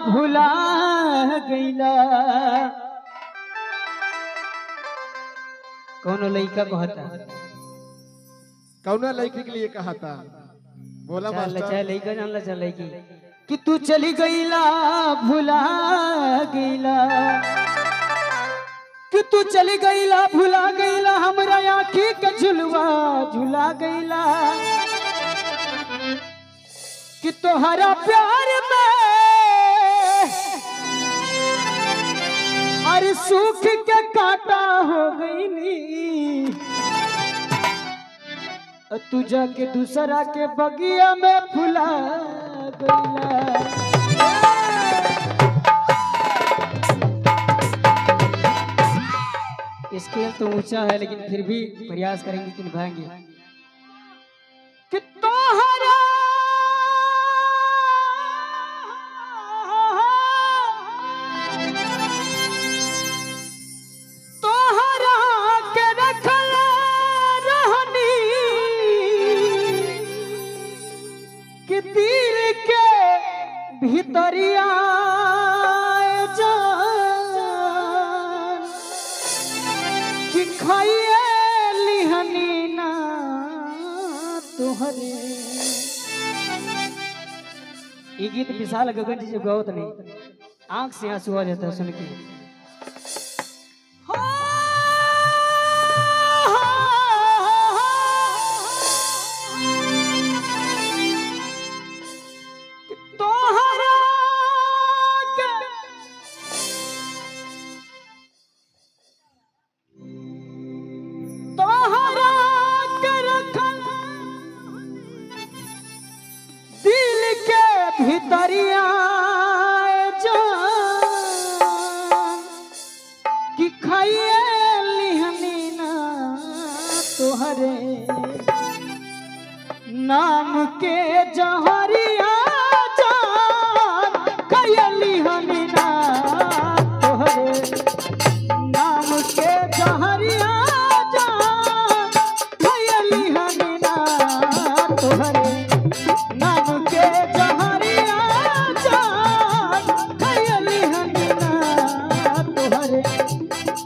भुला गईला। कौन लड़का कहता कौन लड़की के लिए कहा था? बोला मास्टर। चाहे लड़का जान ला चल लड़की कि तू चली गईला भुला गईला, कि तू चली गईला भुला गईला, हमरा आँखी के झुलवा झुला गईला, कि तोहरा प्यार में अरे सूख के काटा हो गईली, तू जाके दूसरा के बगिया में फुला गईला। स्केल तो ऊंचा है लेकिन फिर भी प्रयास करेंगे कि निभाएंगे। कि तोहरा के रखल रहनी, कि दिल के भीतरिया कि खाइए लिहनी ना तोहरे। ये गीत विशाल गगन जी जब गाओ नहीं आंख से आंसू आ जाता है सुन के। भितरिया जान कि खाइए लिहनी ना तोहरे नाम के जहरिया जान, खाइए लिहनी ना तोहरे नाम के जहरिया जान, खाइए लिहनी ना तोहरे नाम के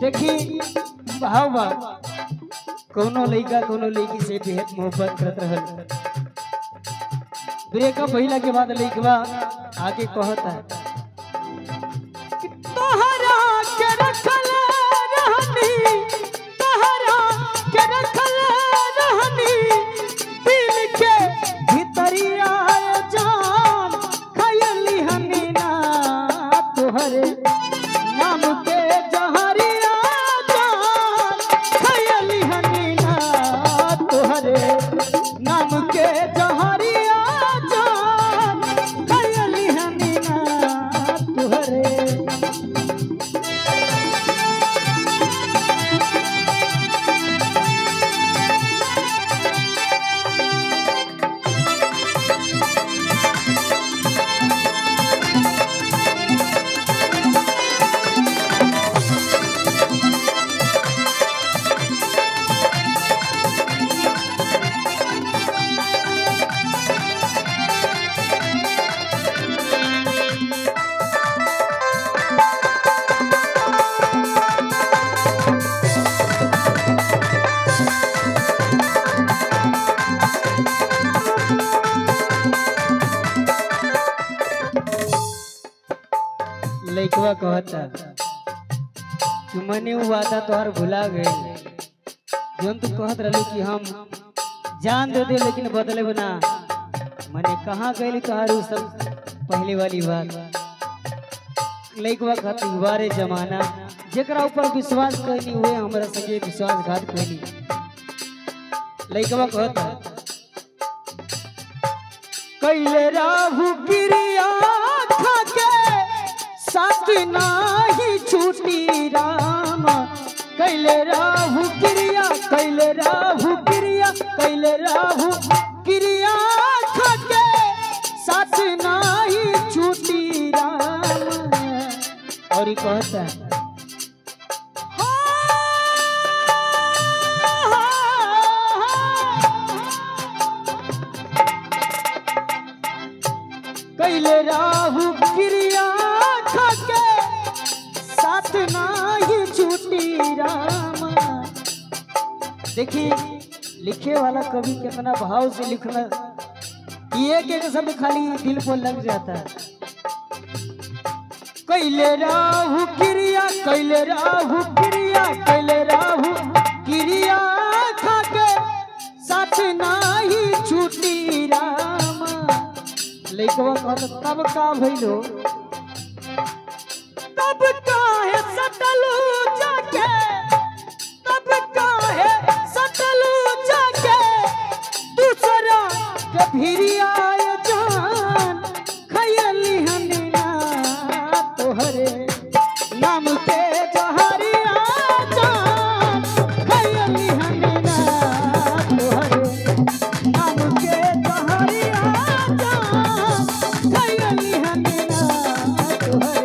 देखी भावा कोनो लड़का कोनो लड़की से बेहद मोहब्बत करत रहल। ब्रेकअप भइला के बाद लड़कवा आगे कहता है कि तोहरा के रखल रहनी, तोहरा के रखल रहनी, दिल के भीतरिया जान, खयली हनी ना तोहरे नाम के जहरिया जान, खयली हनी ना तोहरे नाम के जहरिया जान, खयली हनी ना तोहरे। लइकवा कहता कि मने वो वादा तोहर भुला गए, जोन तू कहत रहलू कि हम जान दे दे लेकिन बदले बना, मने कहाँ गई तोहर उ सब पहले वाली बात। लइकवा कहती बारे जमाना जेकरा ऊपर विश्वास कैली हुए हमरा संगे विश्वासघात कैली। लइकवा कहता कैले राहु गिरिया खाके साथ नाही छूटी राम, कैले राहु गिरिया, कैले राहु गिरिया, कैले राहु गिरिया खाके साथ नाही छूटी राम। और ये कहता है कैले राहु गिरिया देखिए लिखे वाला कवि कितना भाव से लिखना, ये के शब्द खाली दिल पर लग जाता है। कैले राहु क्रिया, कैले राहु क्रिया, कैले राहु क्रिया, खाके साथ नाही छूटी राम। लइकवा कहत तब का भइलो, तब काहे सटलू जाके, तब काहे सटलू जाके, दूसरा के भिरिया जान, खयली हनिना तोहरे नाम के जहरिया जान, खयली हनिना तोहरे नाम के जहरिया जान, खयली हनिना तोहरे।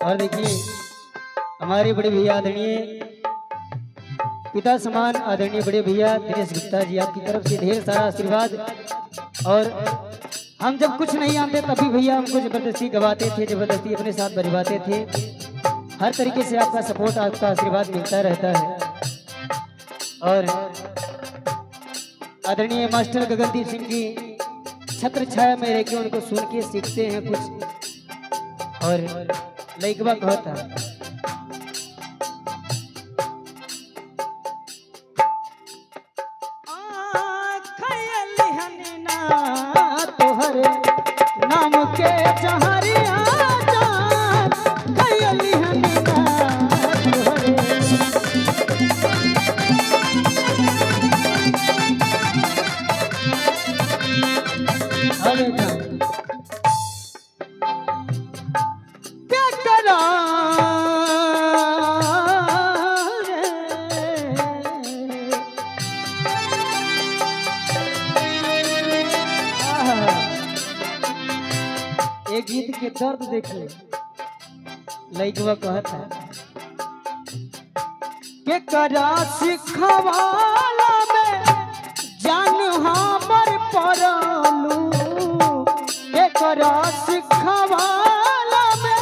और देखिए हमारे बड़े भैया आदरणीय पिता समान आदरणीय बड़े भैया दिनेश गुप्ता जी, आपकी तरफ से ढेर सारा आशीर्वाद। और हम जब कुछ नहीं आते तभी भैया हमको जबरदस्ती गवाते थे, जबरदस्ती अपने साथ बजवाते थे। हर तरीके से आपका सपोर्ट, आपका आशीर्वाद मिलता रहता है। और आदरणीय मास्टर गगनदीप सिंह की छत्र छाया में रह के उनको सुन के सीखते हैं कुछ। और लइकवा कहता खयली हनिना तोहरे नाम के जहरिया जान, खयली हनिना तोहरे। अरे क्या करा एक गीत के दर्द देखिए। लइकवा कहता के करा सिखवाला में जान हमर परलू, के करा सिखवाला में,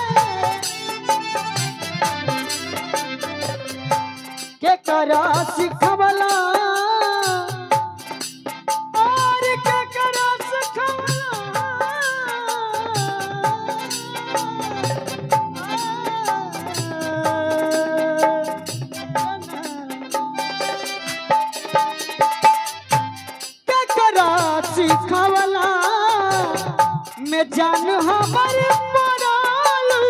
के करा सिखवाला और के करा सिखवाला, के करा सिखवाला में जान हमर परालू,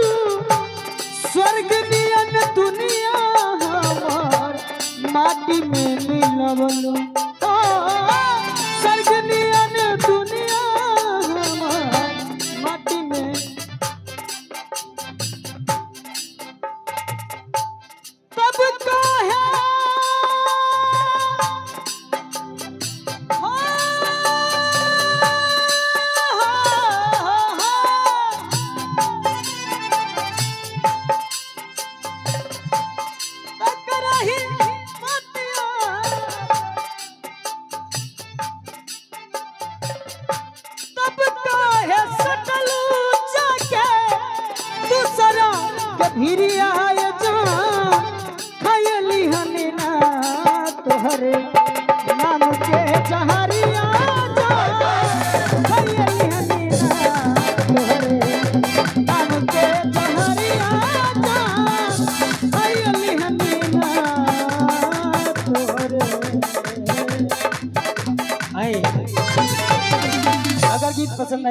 स्वर्ग नियन दुनिया हमार माटी में मिलवलू। स्वर्ग नियन दुनिया हमार माटी में, तब काहे भिरिया